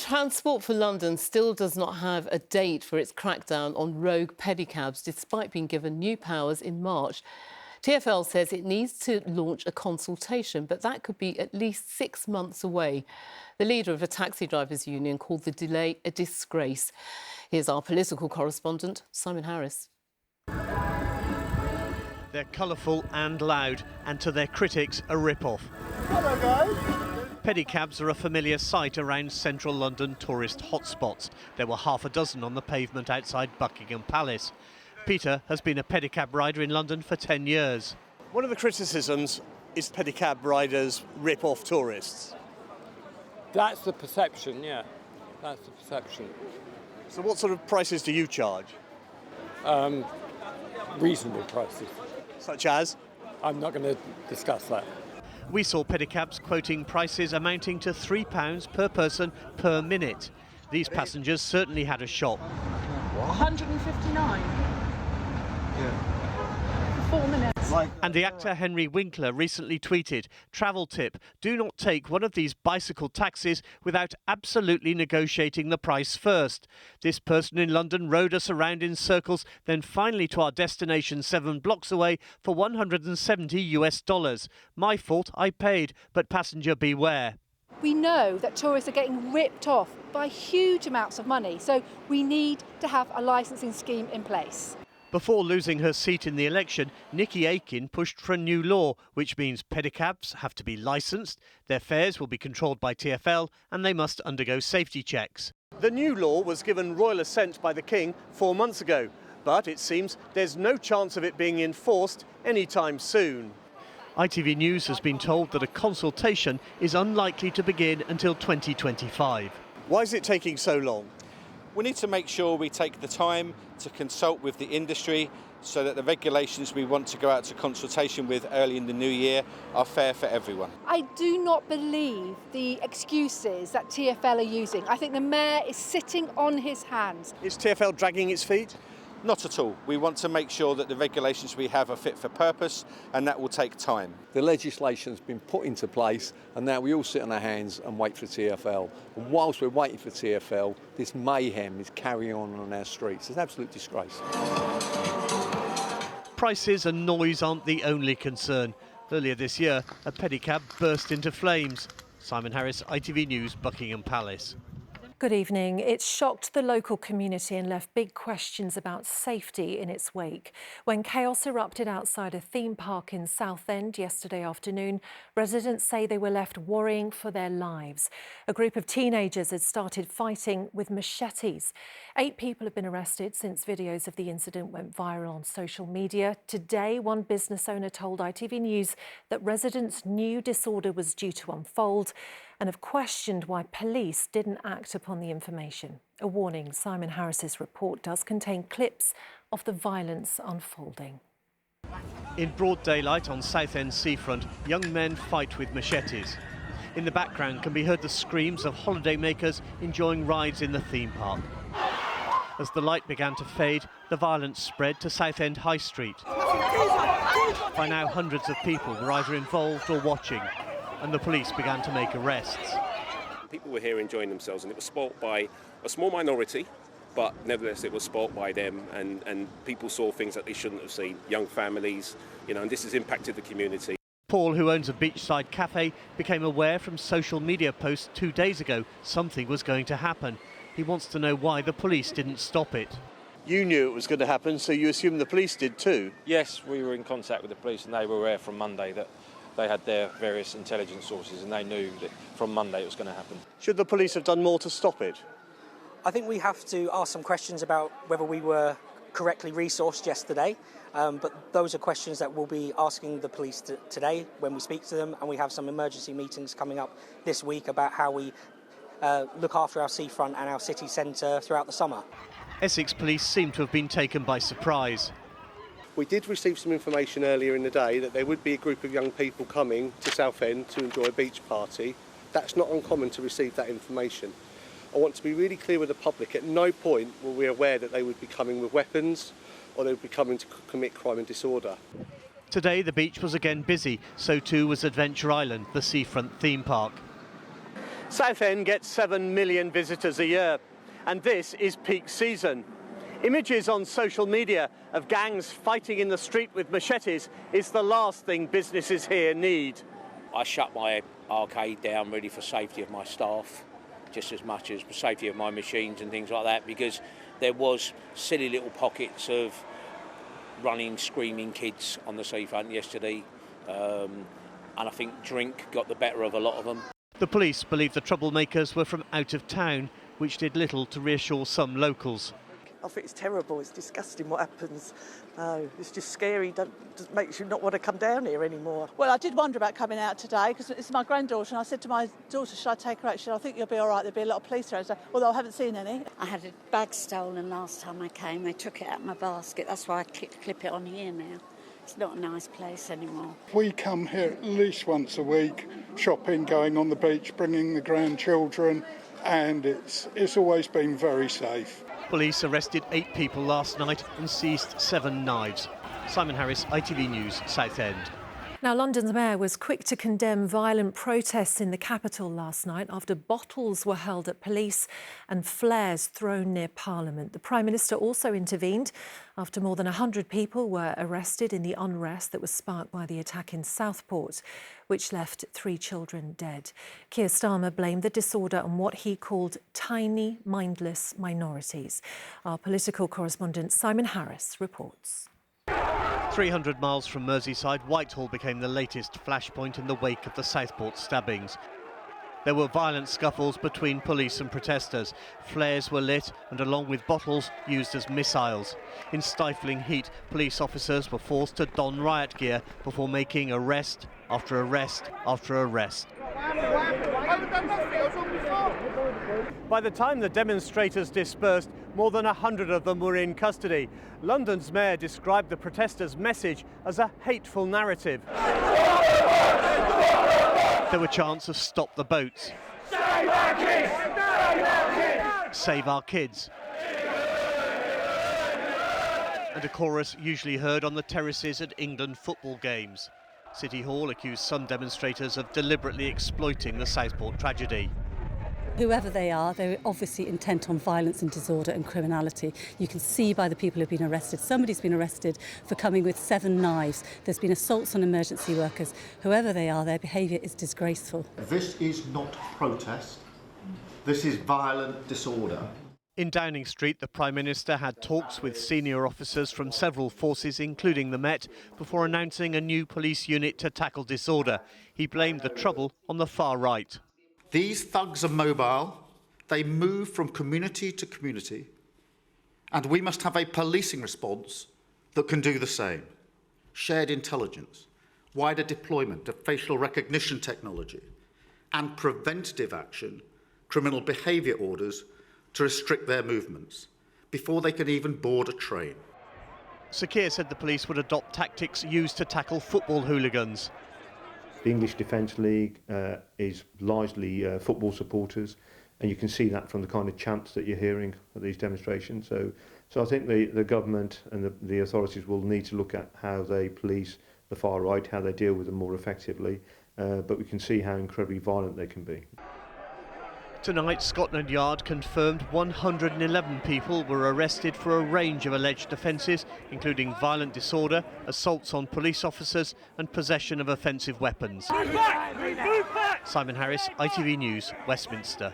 Transport for London still does not have a date for its crackdown on rogue pedicabs, despite being given new powers in March. TfL says it needs to launch a consultation, but that could be at least 6 months away. The leader of a taxi drivers' union called the delay a disgrace. Here's our political correspondent, Simon Harris. They're colourful and loud, and to their critics, a rip-off. Hello, guys. Pedicabs are a familiar sight around central London tourist hotspots. There were half a dozen on the pavement outside Buckingham Palace. Peter has been a pedicab rider in London for 10 years. One of the criticisms is pedicab riders rip off tourists. That's the perception, yeah. That's the perception. So what sort of prices do you charge? Reasonable prices. Such as? I'm not going to discuss that. We saw pedicabs quoting prices amounting to £3 per person per minute. These passengers certainly had a shop. 159? Yeah. For 4 minutes. And the actor Henry Winkler recently tweeted, "Travel tip, do not take one of these bicycle taxis without absolutely negotiating the price first. This person in London rode us around in circles, then finally to our destination 7 blocks away for $170 US. My fault, I paid, but passenger beware." We know that tourists are getting ripped off by huge amounts of money, so we need to have a licensing scheme in place. Before losing her seat in the election, Nikki Aiken pushed for a new law, which means pedicabs have to be licensed, their fares will be controlled by TfL, and they must undergo safety checks. The new law was given royal assent by the King 4 months ago, but it seems there's no chance of it being enforced anytime soon. ITV News has been told that a consultation is unlikely to begin until 2025. Why is it taking so long? We need to make sure we take the time to consult with the industry so that the regulations we want to go out to consultation with early in the new year are fair for everyone. I do not believe the excuses that TfL are using. I think the Mayor is sitting on his hands. Is TfL dragging its feet? Not at all. We want to make sure that the regulations we have are fit for purpose, and that will take time. The legislation's been put into place, and now we all sit on our hands and wait for TfL. And whilst we're waiting for TfL, this mayhem is carrying on our streets. It's an absolute disgrace. Prices and noise aren't the only concern. Earlier this year, a pedicab burst into flames. Simon Harris, ITV News, Buckingham Palace. Good evening. It shocked the local community and left big questions about safety in its wake. When chaos erupted outside a theme park in Southend yesterday afternoon, residents say they were left worrying for their lives. A group of teenagers had started fighting with machetes. 8 people have been arrested since videos of the incident went viral on social media. Today, one business owner told ITV News that residents knew disorder was due to unfold and have questioned why police didn't act upon the information. A warning, Simon Harris's report does contain clips of the violence unfolding. In broad daylight on Southend seafront, young men fight with machetes. In the background can be heard the screams of holidaymakers enjoying rides in the theme park. As the light began to fade, the violence spread to Southend High Street. By now, hundreds of people were either involved or watching, and the police began to make arrests. People were here enjoying themselves, and it was spoilt by a small minority, but nevertheless it was spoilt by them, and people saw things that they shouldn't have seen, young families, and this has impacted the community. Paul, who owns a beachside cafe, became aware from social media posts 2 days ago something was going to happen. He wants to know why the police didn't stop it. You knew it was going to happen, so you assume the police did too? Yes, we were in contact with the police, and they were aware from Monday that they had their various intelligence sources, and they knew that from Monday it was going to happen. Should the police have done more to stop it? I think we have to ask some questions about whether we were correctly resourced yesterday, but those are questions that we'll be asking the police today when we speak to them, and we have some emergency meetings coming up this week about how we look after our seafront and our city centre throughout the summer. Essex police seem to have been taken by surprise. We did receive some information earlier in the day that there would be a group of young people coming to Southend to enjoy a beach party. That's not uncommon to receive that information. I want to be really clear with the public, at no point were we aware that they would be coming with weapons or they would be coming to commit crime and disorder. Today the beach was again busy, so too was Adventure Island, the seafront theme park. Southend gets 7 million visitors a year, and this is peak season. Images on social media of gangs fighting in the street with machetes is the last thing businesses here need. I shut my arcade down really for safety of my staff, just as much as for safety of my machines and things like that, because there was silly little pockets of running, screaming kids on the seafront yesterday, and I think drink got the better of a lot of them. The police believe the troublemakers were from out of town, which did little to reassure some locals. I think it's terrible, it's disgusting what happens. No, it's just scary, it makes you not want to come down here anymore. Well, I did wonder about coming out today because it's my granddaughter, and I said to my daughter, should I take her out? She said, I think you'll be all right, there'll be a lot of police around. Although I haven't seen any. I had a bag stolen last time I came. They took it out of my basket. That's why I clip it on here now. It's not a nice place anymore. We come here at least once a week, shopping, going on the beach, bringing the grandchildren, and it's always been very safe. Police arrested 8 people last night and seized 7 knives. Simon Harris, ITV News, Southend. Now, London's mayor was quick to condemn violent protests in the capital last night after bottles were hurled at police and flares thrown near Parliament. The Prime Minister also intervened after more than 100 people were arrested in the unrest that was sparked by the attack in Southport, which left 3 children dead. Keir Starmer blamed the disorder on what he called tiny, mindless minorities. Our political correspondent Simon Harris reports. 300 miles from Merseyside, Whitehall became the latest flashpoint in the wake of the Southport stabbings. There were violent scuffles between police and protesters. Flares were lit and, along with bottles, used as missiles. In stifling heat, police officers were forced to don riot gear before making arrest after arrest after arrest. By the time the demonstrators dispersed, more than 100 of them were in custody. London's mayor described the protesters' message as a hateful narrative. There were chants of "Stop the boats," "Save our kids! Save our kids!" and a chorus usually heard on the terraces at England football games. City Hall accused some demonstrators of deliberately exploiting the Southport tragedy. Whoever they are, they're obviously intent on violence and disorder and criminality. You can see by the people who've been arrested. Somebody's been arrested for coming with 7 knives. There's been assaults on emergency workers. Whoever they are, their behaviour is disgraceful. This is not protest. This is violent disorder. In Downing Street, the Prime Minister had talks with senior officers from several forces, including the Met, before announcing a new police unit to tackle disorder. He blamed the trouble on the far right. These thugs are mobile. They move from community to community. And we must have a policing response that can do the same. Shared intelligence, wider deployment of facial recognition technology, and preventative action, criminal behaviour orders to restrict their movements before they can even board a train. Sir Keir said the police would adopt tactics used to tackle football hooligans. The English Defence League is largely football supporters, and you can see that from the kind of chants that you're hearing at these demonstrations. So I think the government and the authorities will need to look at how they police the far right, how they deal with them more effectively, but we can see how incredibly violent they can be. Tonight, Scotland Yard confirmed 111 people were arrested for a range of alleged offences, including violent disorder, assaults on police officers and possession of offensive weapons. Simon Harris, ITV News, Westminster.